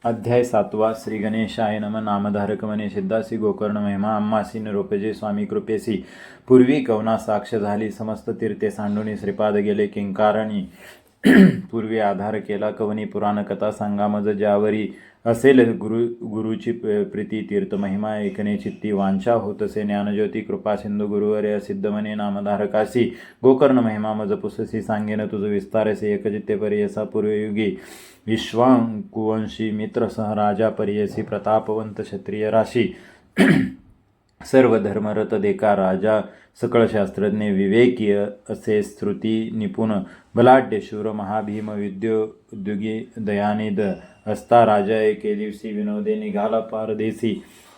अध्याय 7 श्री गणेशाय नम. नामधारक म्हणे सिद्धासी गोकर्ण महिमा अम्मासी निरोपजे स्वामी कृपेसी. पूर्वी कवना साक्ष झाली समस्त तीर्थे सांडुनी श्रीपाद गेले किंकारणी. पूर्वी आधार केला कवनी पुराण कथा सांगा मज ज्यावरी असेल गुरुची प्रीती तीर्थ महिमा ऐकणे चित्ती वांछा होतसे ज्ञानज्योती कृपा सिंधू गुरुवर्य सिद्ध म्हणे नामधारकासी. गोकर्ण महिमा मज पुससी सांगेन तुझ विस्तारसे एकचित्ते पर्यसा पूर्वयुगी विश्वांकुवंशी मित्रसह राजा पर्यसी प्रतापवंत क्षत्रिय राशी. सर्व धर्मरत देखा राजा सकळ शास्त्रज्ञ विवेकी असे श्रुती निपुण बलाढ्य शूर महाभीम उद्योगी दयानिध असता राजा एके दिवशी विनोदे निघाला पारदेशी.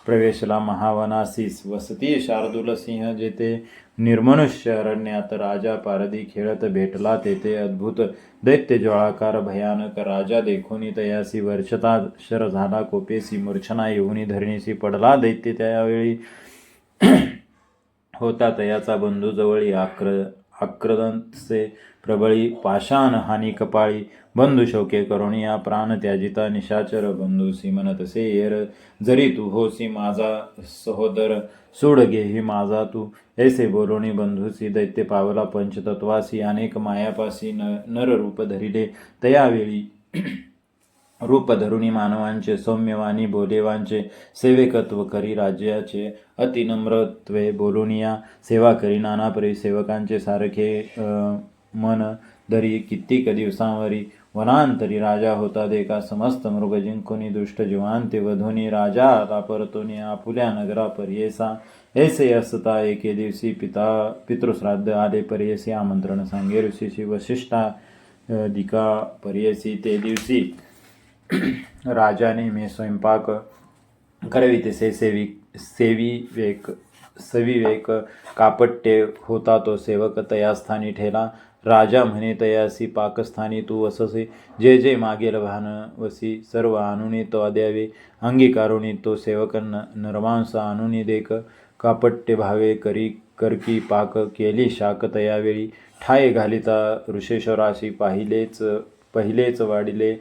प्रवेशला महावनासी वसती शार्दूल सिंह जेथे निर्मनुष्य अरण्यात राजा पारदी खेळत भेटला तेथे अद्भुत दैत्य ज्वाळाकार भयानक राजा देखोनी तयासी वर्षता शर झाला कोपेसी मूर्छना येऊनी धरणीसी पडला दैत्य त्यावेळी होता तयाचा बंधू जवळी आक्रदंतसे प्रबळी पाषाण हानी कपाळी बंधू शोके करुणिया प्राण त्याजिता निशाचर बंधूसी म्हणतसे येर जरी तू होसी माझा सहोदर सोड घेही माझा तू ऐसे बोलोणी बंधूसी दैत्य पावला पंचतत्वासी अनेक मायापासी नर रूप धरिले तयावेळी रूप धरुणी मानवांचे सौम्यवाणी बोलेवांचे सेवेकत्व करी राज्याचे अतिनम्रत्वे बोलुनिया सेवा करी नानापरी सेवकांचे सारखे मन दरी कित्येक दिवसांवरी वनांतरी राजा होता देखा समस्त मृग जिंकुनी दुष्ट जीवांते वधुनी राजा आला परतोनी आपुल्या नगरा पर्येसा ऐसे असता एके दिवशी पितृश्राद्ध आले पर्येसी आमंत्रण सांगे ऋषीशी वशिष्ठा दिका पर्येसी. ते दिवशी राजाने मी स्वयंपाक करवितेसे सविवेक कापट्टे होता तो सेवक तयास्थानी ठेला. राजा म्हणे तयासी पाकस्थानी तू वससे जे जे मागेल भानवसी सर्व आणुनी तो द्यावे अंगीकारुनी तो सेवक नरमांस आणुनी देक कापट्टे भावे करकी पाक केली शाक तयावेळी ठाये घालिता ऋषेश्वराशी पहिलेच वाढिले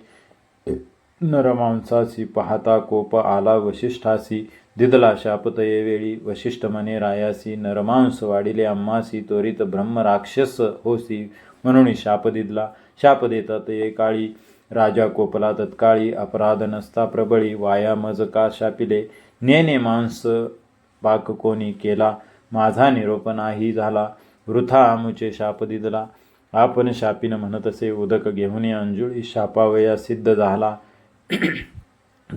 नरमांसासी पाहता कोप आला वशिष्ठासी दिदला शापतये वेळी वशिष्ठ म्हणे रायासी नरमांस वाढिले अम्मासी त्वरित ब्रह्म राक्षस होसी म्हणून शाप दिदला. शाप देतात ये काळी राजा कोपला तत्काळी अपराध नसता प्रबळी वाया मज का शापिले नेने मांस पाक कोणी केला माझा निरोप नाही झाला वृथा आमुचे शाप दिदला. आपण शापिन म्हणतसे उदक घेऊन अंजुळी शापावया सिद्ध झाला.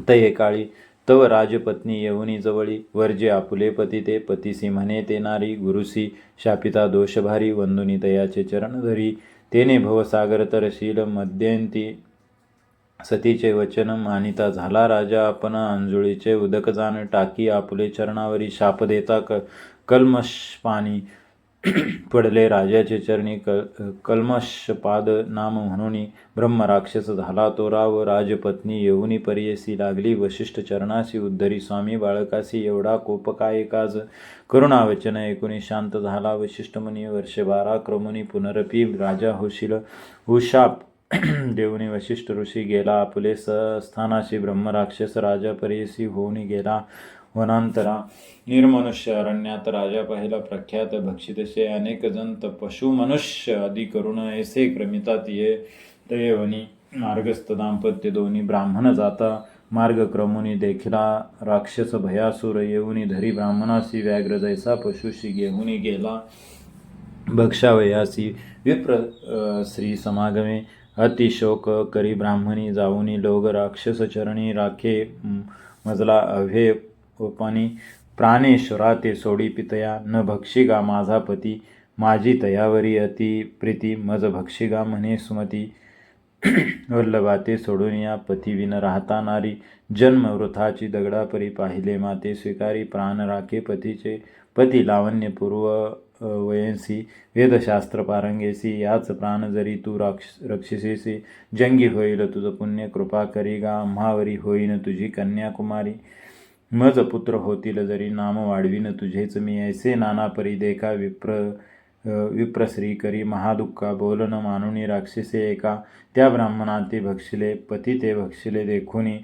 तये काळी तव राजपत्नी येऊनी जवळी वर्जे आपुले पती ते पतीसी म्हणे ते नारी गुरुसी शापिता दोष भारी वंदुनी तयाचे चरण धरी तेने भवसागर तरशील मध्यंती सतीचे वचन मानिता झाला राजा आपण अंजुळीचे उदक जाण टाकी आपुले चरणावरी शाप देता कल्मश पाणी पडले राजाचे चरणी कल्मशपाद नाम म्हणून ब्रह्म राक्षस झाला तो राव. राजपत्नी येऊनी पर्येसी लागली वशिष्ठ चरणाशी उद्धरी स्वामी बाळकासी एवढा कोप काय काज करुणावचन ऐकुनी शांत झाला वशिष्ठ मुनी. वर्षे 12 क्रमुनी पुनरपी राजा होशील हुशाप देऊनी वशिष्ठ ऋषी गेला आपुले स्थानाशी ब्रह्म राक्षस राजा पर्येसी होऊनी गेला वनांतरा. निर्मनुष्य अरण्यात राजा पहिला प्रख्यात भक्षितसे अनेक जंत पशु मनुष्य आदी करुण ऐसे क्रमितात ये तयवनी मार्गस्थ दाम्पत्य दोन्ही ब्राह्मण जाता मार्ग क्रमुनी देखिला राक्षस भयासुर येऊनी धरी ब्राह्मणासी व्याघ्र जैसा पशुशी घेऊनी गेला भक्षावयासी विप्र श्री समागमे अतिशोक करी ब्राह्मणी जाऊनी लोग राक्षस चरणी राखे मजला अभे उपानी प्राणेश्वरा ते सोडी पितया न भक्षिगा माझा पती माझी तयावरी अति प्रीती मज भक्षिगा म्हणे सुमती. वल्लभा ते सोडून या पतीविन राहता नारी जन्म वृथाची दगडापरी पाहिले माते स्वीकारी प्राण राखे पतीचे पती लावण्य पूर्व वयंसी वेदशास्त्र पारंगेसी याच प्राण जरी तू रक्षिसेसी जंगी होईल तुझ पुण्य कृपा करी गा आम्हावरी होईन तुझी कन्याकुमारी. मज पुत्र होतील जरी नाम वाढवीन तुझेच मी ऐसे नाना परी देखा विप्र विप्रश्री करी महादुःखा बोलन मानुनी राक्षसे एका त्या ब्राह्मणा ते भक्षिले पती ते भक्षिले देखुनी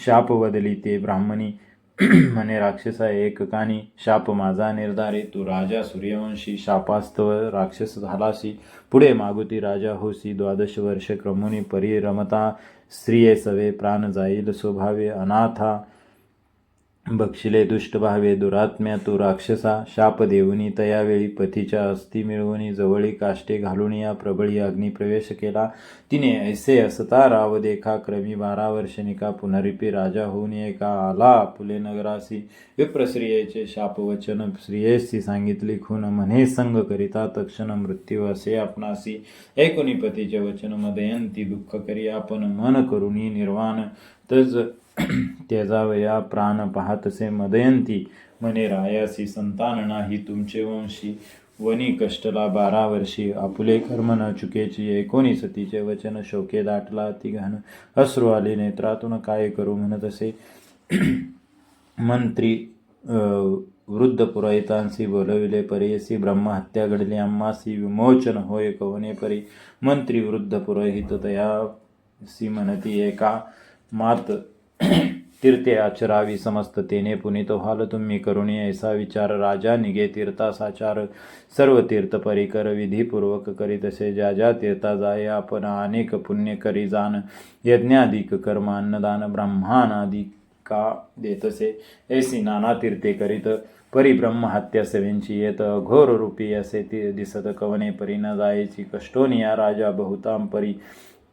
शाप बदली ते ब्राह्मणी म्हणे राक्षसा एक कानी शाप माझा निर्धारे तू राजा सूर्यवंशी शापास्तव राक्षस झालासी पुढे मागुती राजा होसी 12 वर्ष क्रमुनी परी रमता स्त्रिये सवे प्राण जाईल स्वभावे अनाथा बक्षिले दुष्ट भावे दुरात्म्या तू राक्षसा शाप देऊनी तयावेळी पतीच्या अस्थी मिळवून जवळी काष्टे घालून या प्रबळी अग्नी प्रवेश केला तिने ऐसे असता राव देखा क्रमी 12 वर्षनिका पुनरिपी राजा होऊन एका आला फुले नगरासी विप्रश्रियेचे शापवचन स्त्रियेसी सांगितली खून म्हणे संग करिता तक्षण मृत्यू असे आपणासी ऐकुनी पतीचे वचन मदयंती दुःख करी आपण मन करुनी निर्वाण तज त्याजावया प्राण पाहतसे मदयंती म्हणे रायासी संतान नाही तुमचे वंशी वनी कष्टला 12 वर्षी आपुले कर्म न चुकेची 19 तिचे वचन शोके दाटला तिघन अश्रू आले नेत्रातून काय करू म्हणत असे मंत्री वृद्ध पुरोहितांसी बोलविले परेसी ब्रह्महत्या घडली आम्हासी विमोचन होय कवने परी मंत्री वृद्ध पुरोहित तयासी म्हणती एका मात तीर्थे आचरावी समस्त तेने पुनित व्हाल तुम्ही करुणी ऐसा विचार राजा निघे तीर्थासाचार सर्व तीर्थ परिकर विधीपूर्वक करीत असे ज्या ज्या तीर्था जाय आपण अनेक पुण्य करी जाण यज्ञाधिक कर्म अन्नदान ब्रह्मानादिका देतसे ऐसी नाना तीर्थे करीत परी ब्रह्महत्या सेवेंची येत घोर रूपी असे ती दिसत कवने परी न जायची कष्टोनिया राजा बहुतां परी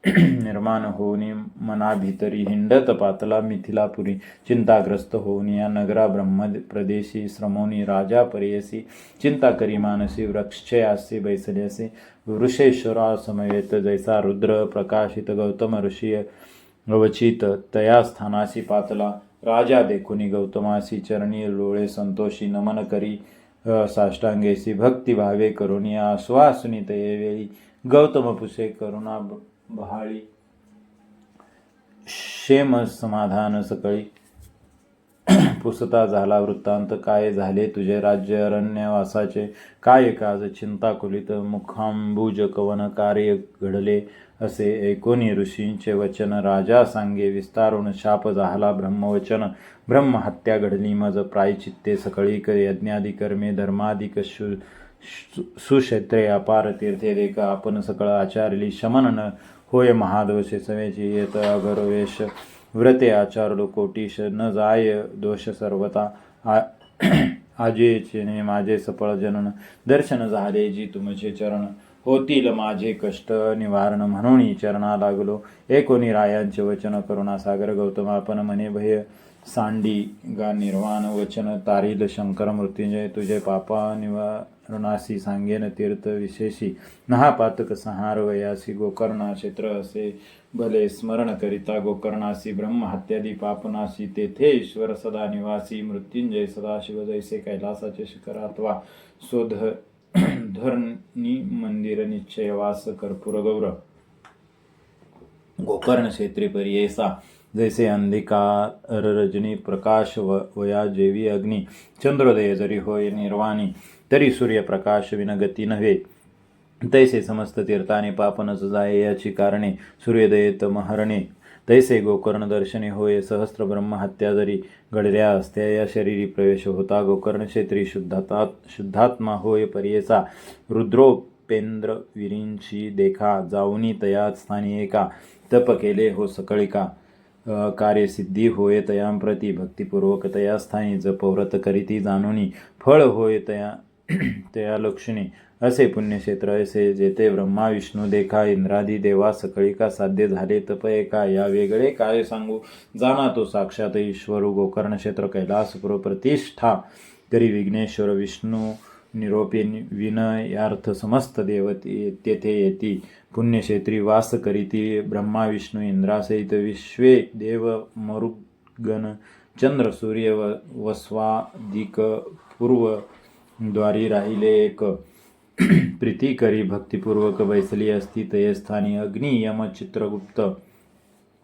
निर्माण होऊन मना भितरी हिंडत पातला मिथिलापुरी चिंताग्रस्त होऊन या नगरा ब्रह्म प्रदेशी श्रमोनी राजा परेयसी चिंता करी मानसी वृक्षयासी बैसल्यासी वृषेश्वरा समवेत जैसा रुद्र प्रकाशित गौतम ऋषी अवचित तया स्थानासी पातला राजा देखुनी गौतमासी चरणी लोळे संतोषी नमन करी साष्टांगेसी भक्ती भावे करुणी आश्वासनी तये गौतम पुसे करुणा बहाळी क्षेम समाधान सकळी पुसता झाला वृत्तांत काय झाले तुझे राज्य अरण्यवासाचे काय काज चिंता कुलित मुखांबुज कवन कार्य घडले असे ऐकोनी ऋषींचे वचन राजा सांगे विस्तारून शाप झाला ब्रह्मवचन ब्रह्महत्या घडली मज प्रायचित्ते सकळी यज्ञादी कर्मे धर्मादिक सुक्षेत्रे अपार तीर्थे देख आपण सकळ आचारली शमन न होय महादोषे समेची येत अगरवेश व्रते आचारलो कोटीश न जाय दोष सर्वता आजेचे माझे सफळ जनन दर्शन झाले जी तुमचे चरण होतील माझे कष्ट निवारण म्हणून चरणा लागलो एकोणी रायांचे वचन करुणा सागर गौतम आपण म्हणे भय सांडी गा निर्वाण वचन तारील शंकर मृत्युंजय तुझे पापा निवारणासी सांगेन तीर्थ विशेषी महापातक संहार वयासी गोकर्णा क्षेत्र असे भले स्मरण करिता गोकर्णासी ब्रह्महत्यादी पापनाशी तेथे ईश्वर सदा निवासी मृत्युंजय सदाशिव जैसे कैलासाचे शिखर अथवा धरणी मंदिर निश्चयवास कर्पूर गौर गोकर्ण क्षेत्री परियेसा जैसे अंधिकार रजनी प्रकाश वया जेवी अग्नी चंद्रोदय जरी होय निर्वाणी तरी सूर्यप्रकाश विनगती नव्हे तैसे समस्त तीर्थाने पापनच जाये याची कारणे सूर्योदयेत महरणे तैसे गोकर्ण दर्शने होय सहस्त्र ब्रह्महत्या जरी घडल्या असत्या या शरीरी प्रवेश होता गोकर्ण क्षेत्री शुद्धात्मा होय परियेचा रुद्रोपेंद्र विरींची देखा जाऊनी तया स्थानी एका तप केले हो सकळिका कार्यसिद्धी होय तयांप्रती भक्तिपूर्वक तया स्थानी जपव्रत करीती जाणुनी फळ होय तया लक्षणे असे पुण्यक्षेत्र असे जेथे ब्रह्मा विष्णू देखा इंद्रादी देवा सकळिका साध्य झाले तप एका या वेगळे काय सांगू जाना तो साक्षात ईश्वर गोकर्ण क्षेत्र कैलासपुर प्रतिष्ठा करी विघ्नेश्वर विष्णू निरोपे विनयार्थ समस्त देवते तेथे येती पुण्यक्षेत्री वास करीती ब्रह्मा विष्णू इंद्रासहित विश्वे देव मरुगण चंद्र सूर्य वस्वादिक पूर्व द्वारी राहिले एक प्रीती करी भक्तिपूर्वक बैसली असती तये स्थानी अग्नि यम चित्रगुप्त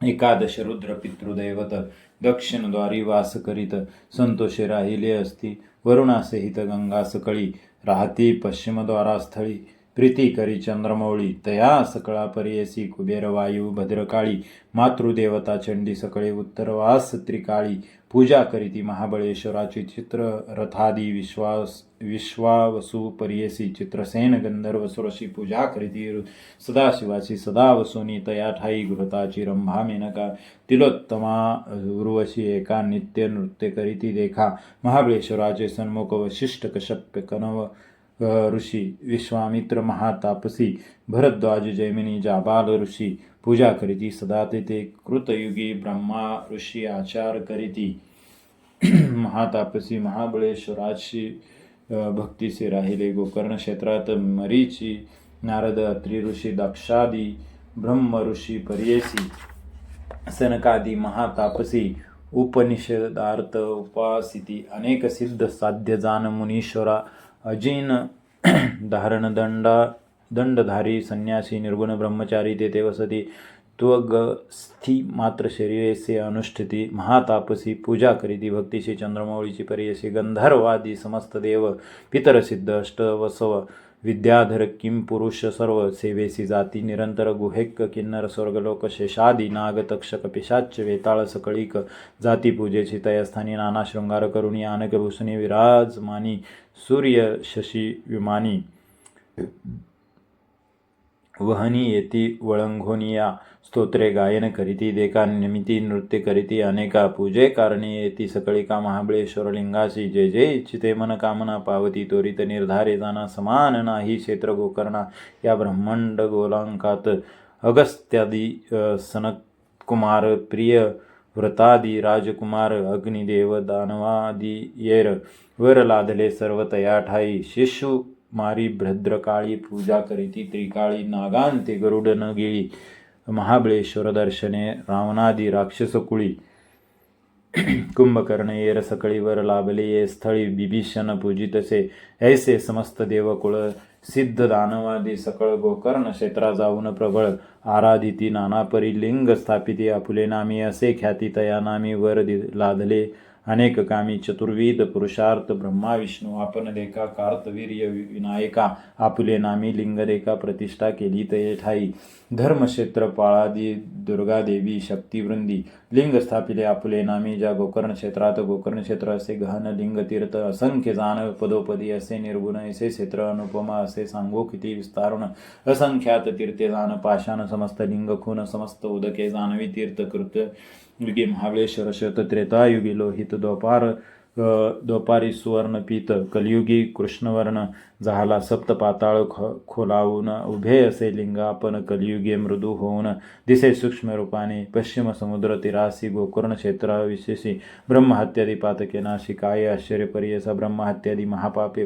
एकादश रुद्र पितृदैवत दक्षिणद्वारी वास करीत संतोषे राहिले असती वरुणासहित गंगा सकळी राहती पश्चिमद्वारास्थळी प्रीती करी चंद्रमौळी तया सकळा पर्यसी कुबेर वायू भद्रकाळी मातृदेवता चंडी सकळे उत्तरवास त्रिकाळी पूजा करीती महाबळेश्वराची चित्र रथादी विश्वावसू पर्यसी चित्रसेन गंधर्व सुरशी पूजा करीती सदाशिवाची सदा वसुनी तया ठाई घृताची रंभा मेनका तिलोत्तमा उर्वशी एका नित्य नृत्य करीती देखा महाबळेश्वराचे सन्मुख वशिष्ठ कश्यप कनव ऋषी विश्वामित्र महातापसी भरद्वाज जैमिनी जाबाल ऋषी पूजा करीती सदा ते कृतयुगी ब्रह्मा ऋषी आचार करीती महातापसी महाबळेश्वराची भक्तीचे राहिले गोकर्ण क्षेत्रात मरीची नारद अत्रि ऋषी दक्षादी ब्रह्म ऋषी पर्यसी सनकादी महातापसी उपनिषदार्थ उपासिती अनेक सिद्ध साध्य जान मुनीश्वरा अजिन धारण दंडधारी संन्यासी निर्गुण ब्रह्मचारी तेथे वसती त्वगस्थी मात्र शरीरेसे अनुष्ठिती महातापसी पूजा करीती भक्तीशी चंद्रमौळीची पर्यसी गंधर्वादी समस्त देव पितरसिद्ध अष्टवसव विद्याधर किम पुरुष सर्व सेवेसी जाती निरंतर गुहेक किन्नर स्वर्गलोक शेषादी नाग तक्षक पिशाच वेताळ सकळीक जाती पूजेची तयस्थानी नाना शृंगार करुणी आनक भूषणी विराजमानी सूर्य शशी विमानी वहनी येती वळंघोनिया स्तोत्रे गायन करीती देका निमिती नृत्य करीती अनेका पूजे कारणी येती सकळिका महाबळेश्वर लिंगासी जे जे इच्छिते मन कामना पावती त्वरित निर्धारे जाना समान नाही क्षेत्र गोकर्णा या ब्रह्मांड गोलांकात अगस्त्यादी सनत्कुमार प्रिय व्रतादी राजकुमार अग्निदेव दानवादी येर वर लादले सर्व तया ठाई शिशु मारी भद्रकाळी पूजा करीती त्रिकाळी नागांते गरुड न गेळी महाबळेश्वर दर्शने रावणादी राक्षसकुळी कुंभकर्ण येर सकळी वर लाभले ये स्थळी बिभीषण पूजितसे ऐसे समस्त देवकुळ सिद्ध दानवादी सकळ गोकर्ण क्षेत्रा जाऊन प्रबळ आराधिती नानापरी लिंग स्थापिती आपुले नामी असे ख्याती तया नामी वर लादले अनेक कामी चतुर्विध पुरुषार्थ ब्रह्मा विष्णू आपण देखा कार्तवीर्य विनायका आपुले नामी लिंग देखा प्रतिष्ठा केली तये ठाई धर्मक्षेत्र पाळादी दुर्गादेवी शक्तिवृंदी लिंग स्थापिले आपुले नामी ज्या गोकर्ण क्षेत्रात गोकर्ण क्षेत्र असे गहन लिंग तीर्थ असंख्य जाण पदोपदी असे निर्गुण असे क्षेत्र अनुपमा असे सांगो किती विस्तारुण असंख्यात तीर्थे जाण पाषाण समस्त लिंग खून समस्त उदके जानवी तीर्थ कृत्य युगे महाबळेश्वर शत त्रेतायुगी लोहित द्वापारी सुवर्ण पीत कलियुगी कृष्णवर्ण झाला सप्त पाताळ खोलावून उभे असे लिंग आपण कलियुगे मृदू होऊन दिसे सूक्ष्म रूपाने पश्चिम समुद्र तिरासी गोकर्ण क्षेत्राविशेषी ब्रह्महत्यादी पातके नाशी काय आश्चर्य पर्यसा ब्रह्महत्यादी महापापे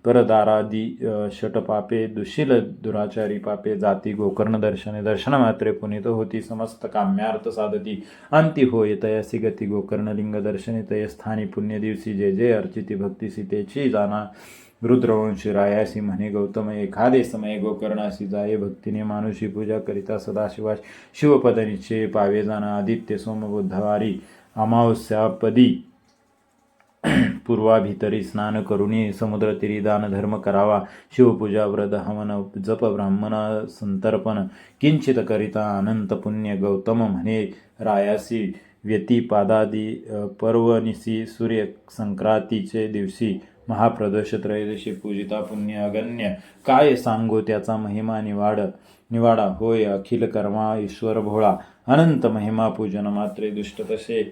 परदारादी षटपापे दुशील दुराचारी पापे जाती गोकर्ण दर्शन मात्रे पुनित होती समस्त काम्यार्थ साधती अंती होय तयासी गती गोकर्ण लिंग दर्शने तयस्थानी पुण्य दिवशी जे जे अर्चिती भक्तीसी तेची जाना रुद्रवंशी रायासी म्हणे गौतम एखादे समय गोकर्णासी जाये भक्तीने मानुषी पूजा करिता सदाशिवास शिवपद निश्चय पावे जाणा आदित्य सोम बुधवारी अमावस्यापदी पूर्वाभितरी स्नान करुणी समुद्र तीरी दान धर्म करावा शिवपूजा व्रत हवन जप ब्राह्मण संतर्पण किंचित करिता अनंत पुण्य गौतम म्हणे रायासी व्यतिपादादी पर्वनिसी सूर्य संक्रांतीचे दिवशी महाप्रदोष त्रयोदशी पूजिता पुण्य अगण्य काय सांगो त्याचा महिमा निवाडा होय अखिल कर्मा ईश्वर भोळा अनंत महिमा पूजन मात्रे दुष्ट तसे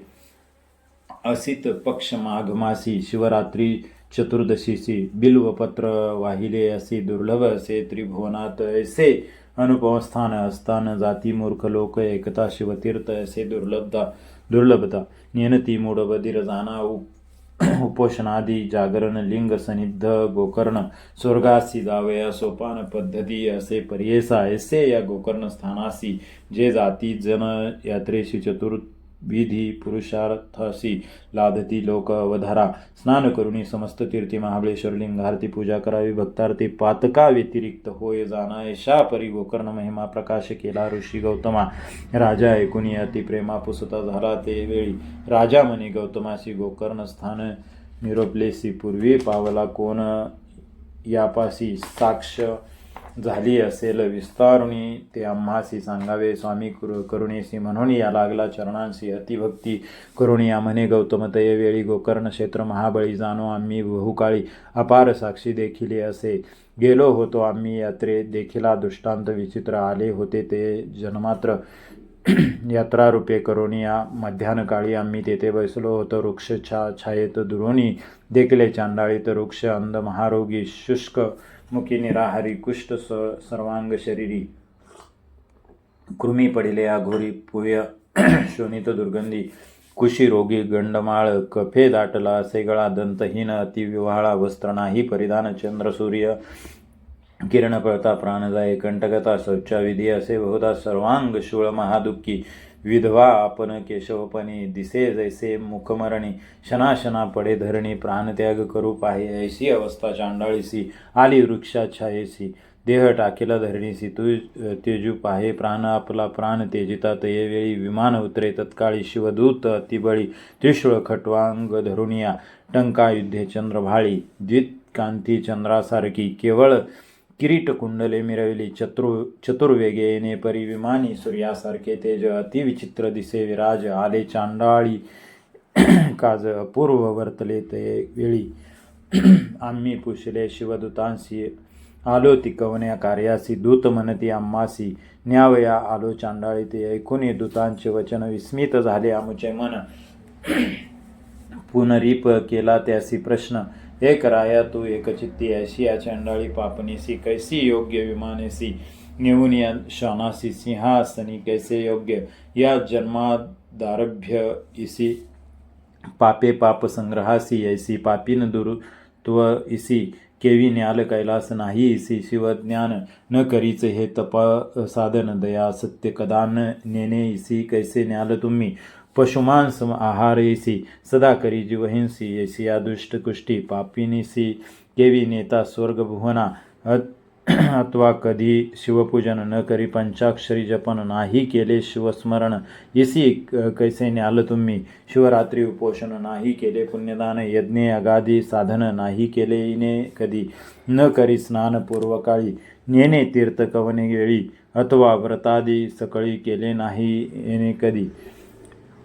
असित पक्ष माघ मासी शिवरात्री चतुर्दशीसी बिल्वपत्र वाहिले असे दुर्लभ असे त्रिभुवनात ऐसे अनुपम स्थान असताना जाती मूर्ख लोक एकता शिवतीर्थ असे दुर्लभता नियनती मूढ बधीर जाना उपोषणादी जागरण लिंग सनिध गोकर्ण स्वर्गासी जावया सोपान पद्धती असे पर्येसा ऐसे या गोकर्ण स्थानासी जे जाती जन यात्रेशी विधी पुरुषार्थासी लादती लोक अवधारा स्नान करुणी समस्त तीर्थी महाबळेश्वर लिंगारती पूजा करावी भक्तार्थी पातका व्यतिरिक्त होय जाना यशा परी गोकर्ण महिमा प्रकाश केला ऋषी गौतमा राजा ऐकून अति प्रेमा पुसता झाला ते वेळी राजा म्हणे गौतमासी गोकर्ण स्थान निरोपलेसी पूर्वी पावला कोण यापासी साक्ष झाली असेल विस्तारुणी ते आम्हासी सांगावे. स्वामी करुणेसी म्हणून या लागला चरणांसी अतिभक्ती करुणी या म्हणे गौतम तये वेळी गोकर्ण क्षेत्र महाबळी जाणो आम्ही बहुकाळी अपार साक्षी देखिले असे गेलो होतो आम्ही यात्रे देखिला दृष्टांत विचित्र आले होते ते जन्मात्र यात्रा रूपे करुणी या मध्यान्हकाळी आम्ही तेथे बसलो होतो. वृक्ष छायेत दुरोणी देखले चांडाळीत वृक्ष अंध महारोगी शुष्क मुखी निराहारी कुष्ठ सर्वांग शरीरी कृमी पडिले अघोरी पुय शोणित दुर्गंधी कुशी रोगी गंडमाळ कफे दाटला असे गळा दंतहीन अतिविव्हाळा वस्त्र नाही परिधान चंद्र सूर्य किरण पळता प्राण जाये कंटकता शौचाविधी असे बहुधा सर्वांग शूळ महादुःखी विधवा आपण केशवपणी दिसे जैसे मुखमरणी शनाशना पडे धरणी प्राणत्याग करू पाहे ऐशी अवस्था चांडाळीसी आली वृक्षाछायेसी देह टाकेला धरणीसी तू तेजू पाहे प्राण आपला प्राण तेजिता तये वेळी विमान उतरे तत्काळी शिवदूत अतिबळी त्रिशूळ खट्वांग धरुनिया टंका युद्धे चंद्रभाळी द्वित कांती चंद्रासारखी केवळ किरीट कुंडले मिरविली चतुर्वेगे येणे परी विमानी सूर्यासारखे तेज अतिविचित्र दिसे विराज आले चांडाळी काज अपूर्व वर्तले ते वेळी आम्ही पुषले शिवदूतांशी आलो ती कवन्या कार्यासी दूत म्हणती आम्हासी न्यावया आलो चांडाळी ते ऐकून दूतांचे वचन विस्मित झाले आमुचे मन पुनरीप केला त्यासी प्रश्न एक राया तू एकचित्ती ऐशी या चांडाळी पापनीसी कैसी योग्य विमानेसी नेऊन या शानासी सिंहासनी कैसे योग्य या जन्मादारभ्य इसी पापे पाप संग्रहासी ऐसी पापीन दुरुत्व इसी केवी न्याल कैलास नाही इसी शिवज्ञान न करीच हे तप साधन दया सत्य कदान नेने इसी कैसे न्याल तुम्ही पशुमांस आहारेसी सदा करी जीवहिंसी येसी या दुष्ट कुष्टी पापिनीसी केवी नेता स्वर्गभुवना अथवा कधी शिवपूजन न करी पंचाक्षरी जपन नाही केले शिवस्मरण येसी कैसे न्याल तुम्ही शिवरात्री उपोषण नाही केले पुण्यदान यज्ञे अगाधी साधन नाही केले इने कधी न करी स्नान पूर्वकाळी नेने तीर्थ कवने वेळी अथवा व्रतादी सकळी केले नाही येणे कधी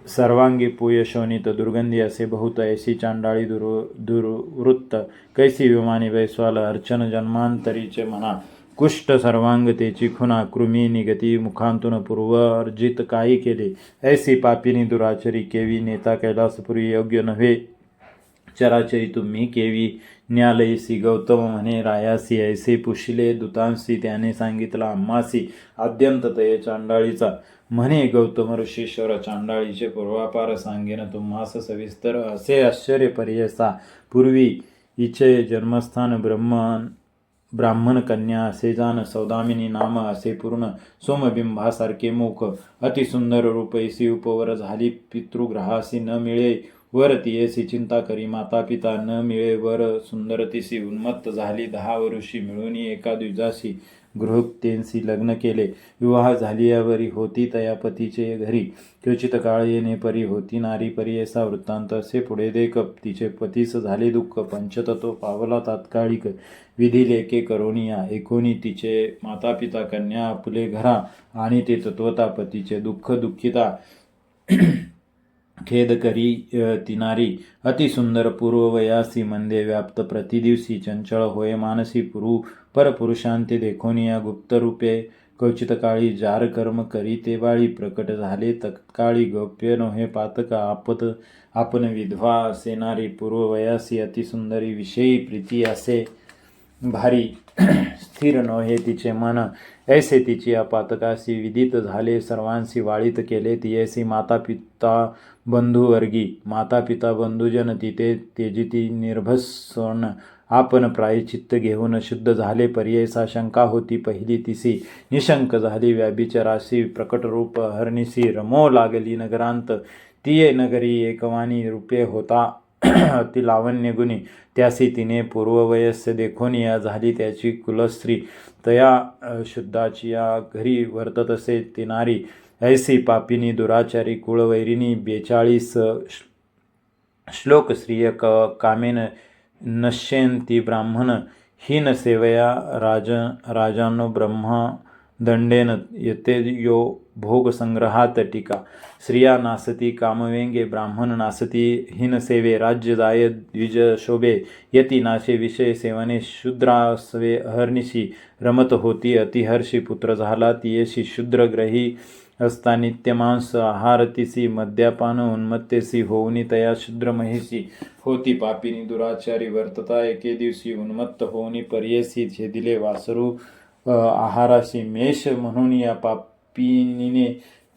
सर्वांगी पुयशोनित दुर्गंधी असे बहुत ऐसी चांडाळी दुर्वृत्त कैसी विमानी वैस्वाल अर्चन जन्मांतरीचे म्हणा कुष्ठ सर्वांग तेची खुना कृमी निगती मुखांतून पूर्वर्जित काही केले ऐसी पापिनी दुराचरी केवी नेता कैलासपुरी योग्य नव्हे चराचरी तुम्ही केवी न्यालयसी गौतम म्हणे रायासी ऐसे पुशिले दूतांसी त्याने सांगितला आम्हासी आद्यंत तये चांडाळीचा म्हणे गौतम ऋषीश्वर चांडाळीचे पूर्वापार सांगेन तुम्हास सविस्तर असे आश्चर्य पर्यसा पूर्वी इचे जन्मस्थान ब्राह्मण कन्या असे जाण सौदामिनी नाम असे पूर्ण सोमबिंबासारखे मुख अतिसुंदर रूपैसी उपवर झाली पितृग्रहासी न मिळे वर तियेसी चिंता करी माता पिता न मिळे वर सुंदरतीसी उन्मत्त झाली 10 वर्षी मिळून एका द्विजाशी गृहतेंसी लग्न केले विवाह झालियावरी होती तया पतीचे घरी क्वचित काळ येणे परी होती नारी परी असा वृत्तांत असे पुढे देख तिचे पतीस झाले दुःख पंचतत्व पावला तात्कालिक विधी लेके करोनिया एकोणी तिचे माता पिता कन्या आपले घरा आणि ते तत्वता पतीचे दुःख दुःखिता खेद करी तिनारी अतिसुंदर पूर्ववयासी मंदे व्याप्त प्रतिदिवसी चंचळ होय मानसी परपुरुषांते देखोनिया गुप्त रूपे क्वचित काळी जार कर्म करी ते बाळी प्रकट झाले तत्काळी गौप्य नोहे पातक आपण विधवा असेनारी पूर्ववयासी अतिसुंदरी विषयी प्रीती असे भारी स्थिर नोहे तिचे मन ऐसे तिची अपातकासी विदित झाले सर्वांसी वाळीत केले तियेसी माता पिता बंधुवर्गी माता पिता बंधुजन तिथे तेजिती निर्भसन आपण प्रायचित्त घेऊन शुद्ध झाले पर्ययसा शंका होती पहिली तिसी निशंक झाली व्याभिचराशी प्रकट रूप हरणीसी रमो लागली नगरांत तिये नगरी एकवानी रूपे होता अति लावण्य गुणी त्यासी तिने पूर्ववयस्य देखोनिया झाली त्याची कुलस्त्री तया शुद्धाची या घरी वर्तत असे ती नारी ऐसी पापिनी दुराचारी कुळवैरिणी 42 श्लोक स्त्रिय कामेन नश्यंती ब्राह्मण हीन सेवया राजानो ब्रह्मा दंडेन यते यो भोगसंग्रहात टीका. स्त्रिया नासती कामवेंगे ब्राह्मण नासती हीनसेवे राज्य जाय द्विज शोभे यती नाशे विषय सेवने शूद्रास्वे अहर्निशी रमत होती अतिहर्षी पुत्र झाला तियेशी शूद्रग्रही असता नित्यमांस आहारतीसी मद्यपान उन्मत्तेसी होऊनी तया शूद्र महिषी होती पापिनी दुराचारी वर्तता एके दिवशी उन्मत्त होऊनी पर्येसी छेदिले वासरू आहाराशी मेष म्हणून या पापिनीने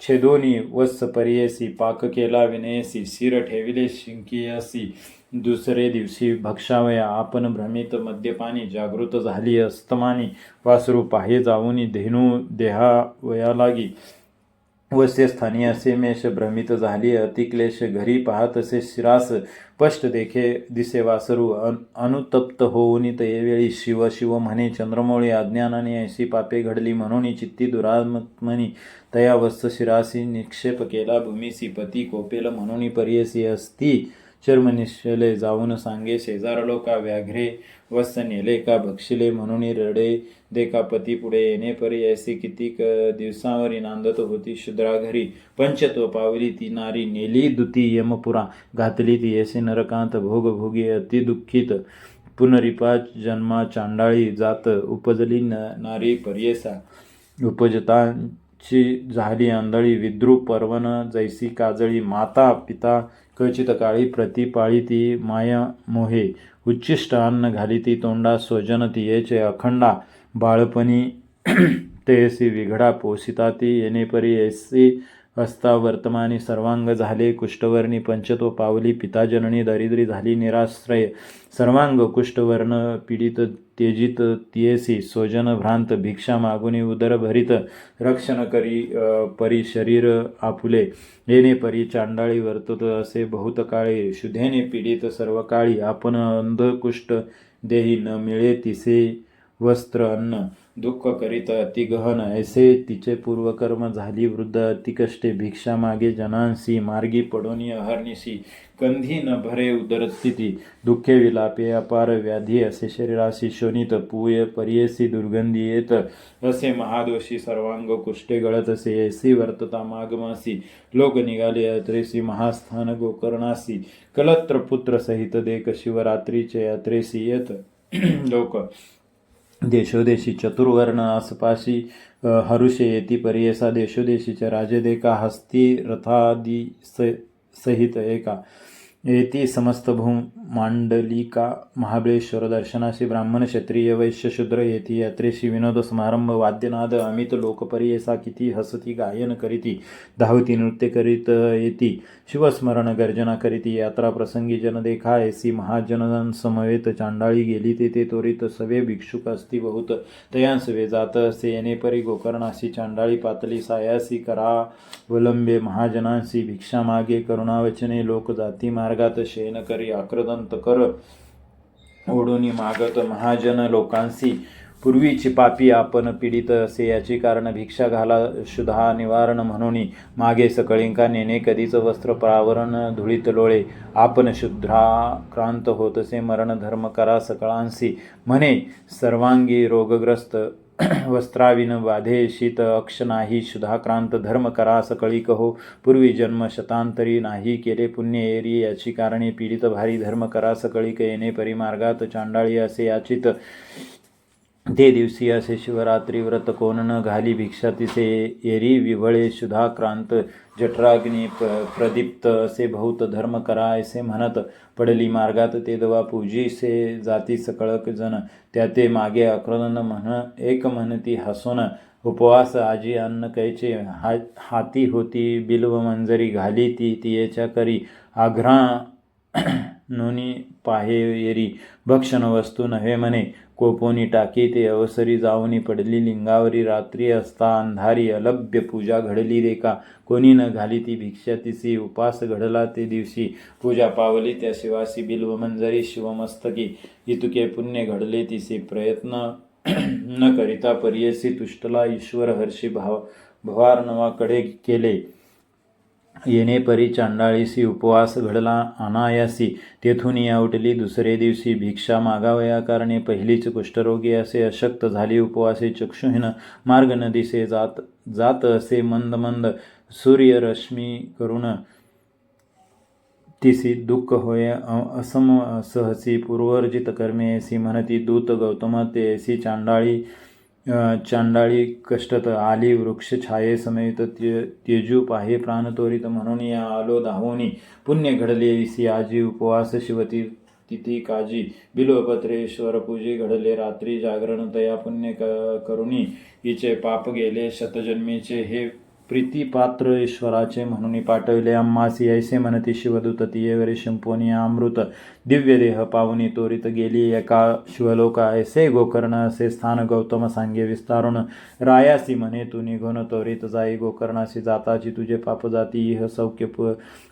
छेदोनी वत्स पर्येसी पाक केला विनयसी शिर ठेविले शिंकियासी दुसरे दिवशी भक्षावया आपण भ्रमित मद्यपानी जागृत झाली अस्तमानी वासरू पाहे जाऊनी धेनू देहावया लागी वसे स्थानी असे मेष भ्रमित झाली अतिक्लेश घरी पाहत असे शिरास स्पष्ट दिसे वासरू अनुतप्त होऊनी तयेवेळी शिव शिव म्हणे चंद्रमौळी अज्ञानाने ऐशी पापे घडली म्हणून चित्ती दुरात्मनी तया वत्स शिरासी निक्षेप केला भूमीसी पती कोपेल म्हणून पर्येसी असती चर्मनिश्चले जाऊन सांगे शेजार लोका व्याघ्रे वत्स नेले का भक्षिले म्हणून रडे देखा पती पुढे येणे परी ऐसी कितीक दिवसावरी नांदत होती शूद्रा घरी पंचत्व पावली ती नारी नेली दुती यमपुरा घातली ती ऐसे नरकांत भोग भोगी अति दुःखित पुनरिपा जन्मा चांडाळी जात उपजली नारी पर्येसा उपजतांची झाली आंधळी विद्रूप पर्वन जैसी काजळी माता पिता क्वचित काळी प्रतिपाळी ती माया मोहे उच्चिष्ट अन्न घाली ती तोंडा स्वजन तियेचे अखंडा बाळपणी तेसी विघडा पोसिता ती येणेपरी ऐसी असता वर्तमानी सर्वांग झाले कुष्ठवर्णी पंचत्व पावली पिताजननी दरिद्री झाली निराश्रय सर्वांग कुष्ठवर्ण पीडित तेजित तियेसी स्वजन भ्रांत भिक्षा मागुनी उदर भरित रक्षण करी परी शरीर आपुले येणे परी चांडाळी वर्तत असे बहुत काळे शुद्धेने पीडित सर्व काळी आपण अंधकुष्ठ देही न मिळे तिसे वस्त्र अन्न दुःख करीत अतिगहन ऐसे तिचे पूर्वकर्म झाली वृद्ध अतिकष्टे भिक्षा मागे जनांसी मार्गी पडोनी अहर्निशी कंधी न भरे उदरस्थिती दुःखे विलापे अपार व्याधी असे शरीराशी शोणित पूय पर्येसी दुर्गंधी येत असे महादोषी सर्वांग कुष्ठे गळत असे ऐसी वर्तता मागमासी लोक निघाले यात्रेसी महास्थान गोकर्णासी कलत्र पुत्र सहित देख शिवरात्रीचे यात्रेसी येत लोक देशोदेशी चतुर्वर्ण आसपाशी हरुषे येती पर्येसा देशोदेशीच्या राजे देका हस्ती रथादी सहित एका येती समस्त मांडलिका महाबळेश्वर दर्शनाशी ब्राह्मण क्षत्रिय वैश्य शूद्र येती यात्रेशी विनोद समारंभ वाद्यनाद अमित लोकपर्येसा किती हसती गायन करीती धावती नृत्य करीत येती शिवस्मरण गर्जना करीती यात्रा प्रसंगी जन देखा ऐसी महाजन समवेत चांडाळी गेली ते त्वरित सवे भिक्षुक असती बहुत तयांसवे जात असे येणे परी गोकर्णाशी चांडाळी पातली सायासी करावलंबे महाजनांशी भिक्षा मागे करुणावचने लोक जाती मार्गात शयन करी आक्रदंत कर ओढूनी मागत महाजन लोकांसी पूर्वीची पापी आपण पीडित असे याची कारण भिक्षा घाला शुद्धा निवारण म्हणून मागे सकळिंका नेणे कधीच वस्त्र प्रावरण धुळीत लोळे आपण शुद्धाक्रांत होतसे मरण धर्म करा सकळांसी म्हणे सर्वांगी रोगग्रस्त वस्त्राविन बाधे शीत अक्ष नाही शुद्धाक्रांत धर्म करा सकळी कहो पूर्वी जन्म शतांतरी नाही केले पुण्य एरी याची कारणे पीडित भारी धर्म करा सकळी येणे परिमार्गात चांडाळी असे याचित ते दिवशी असे शिवरात्री व्रत कोण न घाली भिक्षा तिसे एरी विवळे शुद्धाक्रांत जठराग्नी प्रदीप्त असे बहुत धर्म करा असे म्हणत पडली मार्गात ते दवा पूजीसे जाती सकळक जन त्याते मागे आक्रदन एक म्हणती हसोन उपवास आजी अन्न कैचे हाती होती बिल्व मंजरी घाली ती तियेच्या करी आघ्रा नोनी पाहे येरी भक्षण वस्तू नव्हे म्हणे कोपोनी टाकी ते अवसरी जाऊनी पडली लिंगावरी रात्री असता अंधारी अलभ्य पूजा घडली रेका कोणी न घाली ती भिक्षा तिसी उपास घडला ते दिवशी पूजा पावली त्या शिवासी बिल्व मंजरी शिवमस्तकी इतुके पुण्य घडले तिसे प्रयत्न न करिता पर्यसी तुष्टला ईश्वर हर्षी भवार्णवाकडे केले येणे परी चांडाळीसी उपवास घडला अनायासी, तेथून या उठली दुसरे दिवशी भिक्षा मागावया कारणे, पहिलीच कुष्ठरोगी असे अशक्त झाली उपवासे, चक्षुहीन मार्ग न दिसे, जात असे मंद मंद सूर्यरश्मी करून, तिसी दुःख होय असम सहसी, पूर्वर्जित कर्मे ऐसी म्हणती दूत गौतम ते चांडाळी कष्टत आली वृक्ष छाये समेत, तेजू पाहे प्राण त्वरित, म्हणून या आलो धावोनी, पुण्य घडले ऐसी आजी उपवास शिवती तिथी काजी, बिल्वपत्रेश्वर पूजे घडले रात्री जागरण, तया पुण्य करुणी हिचे पाप गेले शतजन्मीचे, हे प्रीतीपात्र ईश्वराचे म्हणून पाठविले आम्हासी, ऐसे म्हणती शिवदूत तियेवरी शिंपोनी अमृत दिव्य देह पावनी, त्वरित गेली एका शिवलोका, ऐसे गोकर्ण असे स्थान गौतम सांगे विस्तारून, रायासी म्हणे तू निघून त्वरित जाई, गोकर्णासी जाताची तुझे पाप जाती, इह सौख्य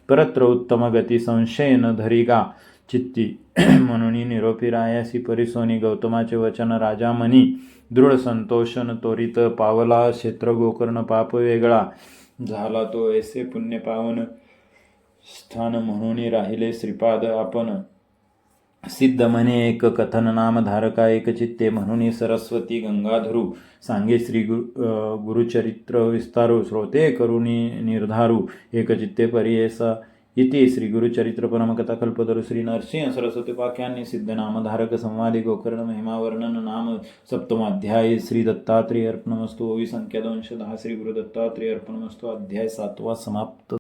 परत्र उत्तम गती, संशय न धरी गा चित्ती म्हणून निरोपी रायासी परिसोनी, गौतमाचे वचन राजा मनी दृढ संतोषन, त्वरित पावला क्षेत्र गोकर्ण, पाप वेगळा झाला तो ऐसे पुण्य पावन स्थान, म्हणून राहिले श्रीपाद आपण सिद्ध म्हणे एक कथन, नाम धारका एक चित्ते, म्हणून सरस्वती गंगाधरू सांगे श्री गुरुचरित्र विस्तारू, श्रोते करुणी निर्धारू एक चित्ते परियेसा, इति श्री गुरुचरित्र परमकथा कल्पतरू श्री नरसिंह सरस्वती उपाख्याने सिद्ध नामधारक संवादी गोकर्ण महिमा वर्णन नाम सप्तमाध्याय, श्री दत्तात्रेय अर्पणमस्तु, ओवी संख्या 210, श्री गुरु दत्तात्रेय अर्पणमस्तु, अध्याय 7वा समाप्त.